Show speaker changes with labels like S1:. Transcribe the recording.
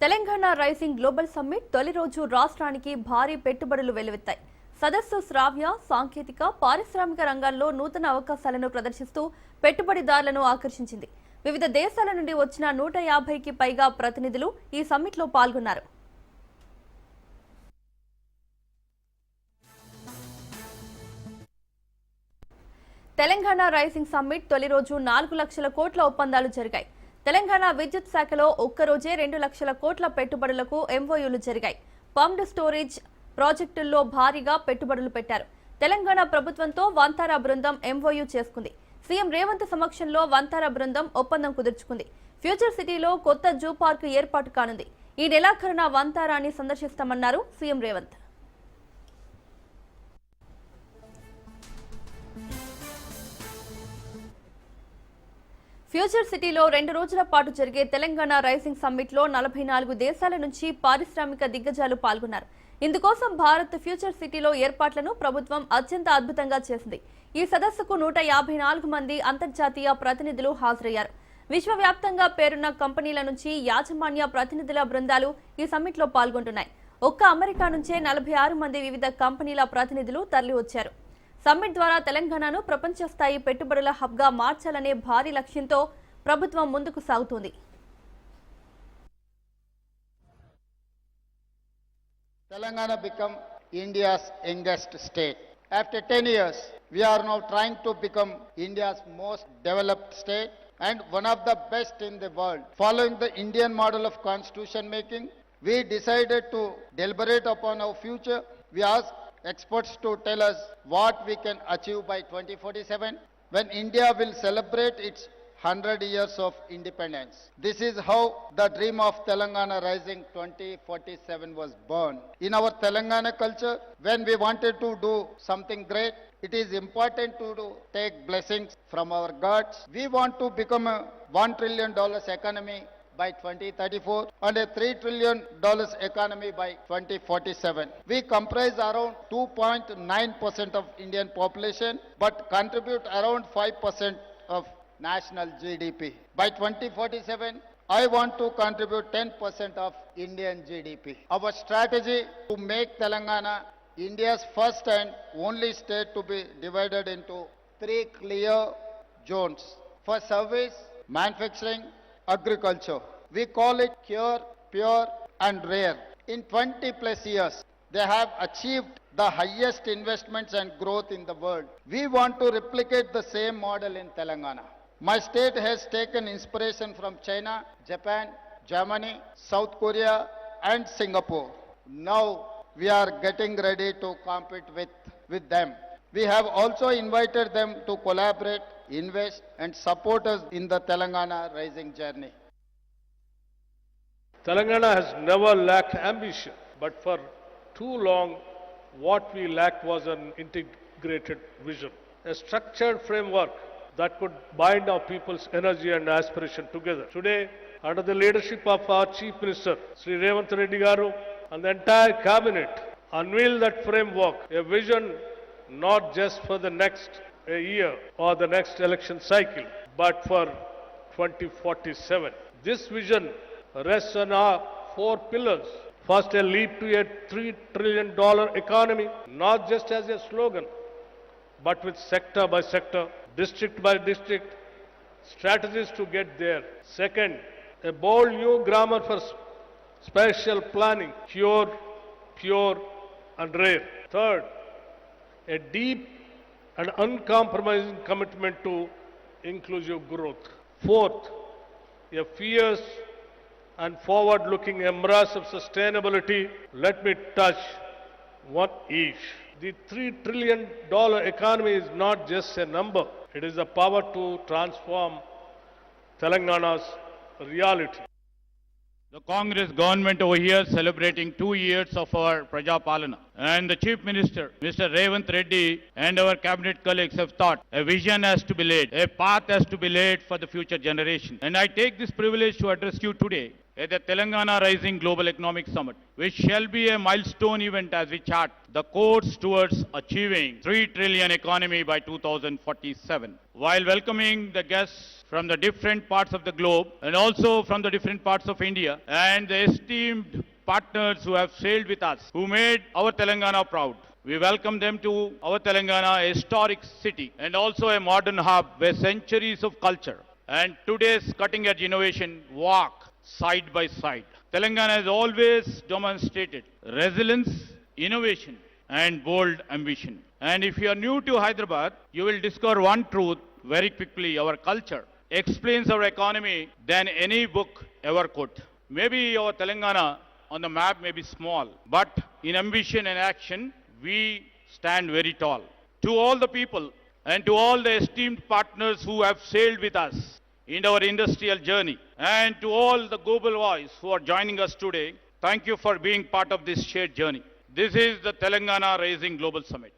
S1: Telangana rising global summit తొలి రోజు రాష్ట్రానికి భారీ పెట్టుబడులు వెల్లువెత్తాయి. సదస్సు శ్రావ్య, సాంకేతిక, పారిశ్రామిక రంగాల్లో నూతన అవకాశాలను ప్రదర్శిస్తూ పెట్టుబడిదారులను ఆకర్షించింది. వివిధ దేశాల నుండి వచ్చిన 150కి పైగా ప్రతినిధులు ఈ సమ్మిట్లో పాల్గొన్నారు. తెలంగాణ రైజింగ్ సమ్మిట్ తొలి రోజు 4 లక్షల కోట్ల ఒప్పందాలు జరిగాయి. తెలంగాణ విద్యుత్ శాఖలో ఒక్కరోజే 2 లక్షల కోట్ల పెట్టుబడులకు ఎంఓయూలు జరిగాయి. పంప్డ్ స్టోరేజ్ ప్రాజెక్టుల్లో భారీగా పెట్టుబడులు పెట్టారు. తెలంగాణ ప్రభుత్వంతో వంతారా బృందం ఎంఓయూ చేసుకుంది. సీఎం రేవంత్ సమక్షంలో వంతారా బృందం ఒప్పందం కుదుర్చుకుంది. ఫ్యూచర్ సిటీలో కొత్త జూ పార్క్ ఏర్పాటు కానుంది. ఈ నెలాఖరున వంతారాని సందర్శిస్తామన్నారు సీఎం రేవంత్. ఫ్యూచర్ సిటీలో 2 రోజుల పాటు జరిగే తెలంగాణ రైజింగ్ సమ్మిట్ లో 44 దేశాల నుంచి పారిశ్రామిక దిగ్గజాలు పాల్గొన్నారు. ఇందుకోసం భారత్ ఫ్యూచర్ సిటీలో ఏర్పాట్లను ప్రభుత్వం అత్యంత అద్భుతంగా చేసింది. ఈ సదస్సుకు 154 మంది అంతర్జాతీయ ప్రతినిధులు హాజరయ్యారు. విశ్వవ్యాప్తంగా పేరున్న కంపెనీల నుంచి యాజమాన్య ప్రతినిధుల బృందాలు ఈ సమ్మిట్ లో పాల్గొంటున్నాయి. ఒక్క అమెరికా నుంచే 46 మంది వివిధ కంపెనీల ప్రతినిధులు తరలివచ్చారు. సమ్మిట్ ద్వారా తెలంగాణను ప్రపంచ స్థాయి పెట్టుబడుల హబ్ గా మార్చాలనే భారీ లక్ష్యంతో ప్రభుత్వం ముందుకు సాగుతోంది.
S2: Telangana become India's youngest state. After 10 years, we are now trying to become India's most developed state and one of the best in the world. Following the Indian model of constitution making, we decided to deliberate upon our future. We asked experts to tell us what we can achieve by 2047 when India will celebrate its 100 years of independence. This is how the dream of Telangana Rising 2047 was born. In our Telangana culture, when we wanted to do something great, it is important to take blessings from our gods. We want to become a $1 trillion economy by 2034 and a $3 trillion economy by 2047. We comprise around 2.9% of Indian population but contribute around 5% of national GDP. By 2047, I want to contribute 10% of Indian GDP. Our strategy to make Telangana India's first and only state to be divided into 3 clear zones for service, manufacturing, agriculture. We call it pure, pure and rare. In 20 plus years, they have achieved the highest investments and growth in the world. We want to replicate the same model in Telangana. My state has taken inspiration from China, Japan, Germany, South Korea and Singapore. Now we are getting ready to compete with them. We have also invited them to collaborate, invest and support us in the Telangana rising journey.
S3: Telangana has never lacked ambition, but for too long what we lacked was an integrated vision, a structured framework that could bind our people's energy and aspiration together. Today, under the leadership of our Chief Minister, Sri Revanth Reddy Garu, and the entire cabinet, unveil that framework, a vision not just for the next year or the next election cycle, but for 2047. This vision rests on our 4 pillars. First, a leap to a $3 trillion economy, not just as a slogan, but with sector by sector, district by district, strategies to get there. Second, a bold new grammar for spatial planning, pure, pure and rare. Third, a deep and uncompromising commitment to inclusive growth. Fourth, a fierce and forward-looking embrace of sustainability. Let me touch one each. The $3 trillion economy is not just a number. It is the power to transform Telangana's reality.
S4: The Congress government over here celebrating 2 years of our Praja Palana. And the Chief Minister, Mr. Revanth Reddy and our cabinet colleagues have thought a vision has to be laid, a path has to be laid for the future generation. And I take this privilege to address you today at the Telangana Rising Global Economic Summit, which shall be a milestone event as we chart the course towards achieving $3 trillion economy by 2047. While welcoming the guests from the different parts of the globe and also from the different parts of India, and the esteemed partners who have sailed with us, who made our Telangana proud. We welcome them to our Telangana, a historic city and also a modern hub where centuries of culture and today's cutting-edge innovation walk side by side. Telangana has always demonstrated resilience, innovation, and bold ambition. And if you are new to Hyderabad, you will discover one truth very quickly. Our culture explains our economy than any book ever could. Maybe our Telangana on the map may be small, but in ambition and action, we stand very tall. To all the people and to all the esteemed partners who have sailed with us in our industrial journey, and to all the global voice who are joining us today, thank you for being part of this shared journey. This is the Telangana Rising Global Summit.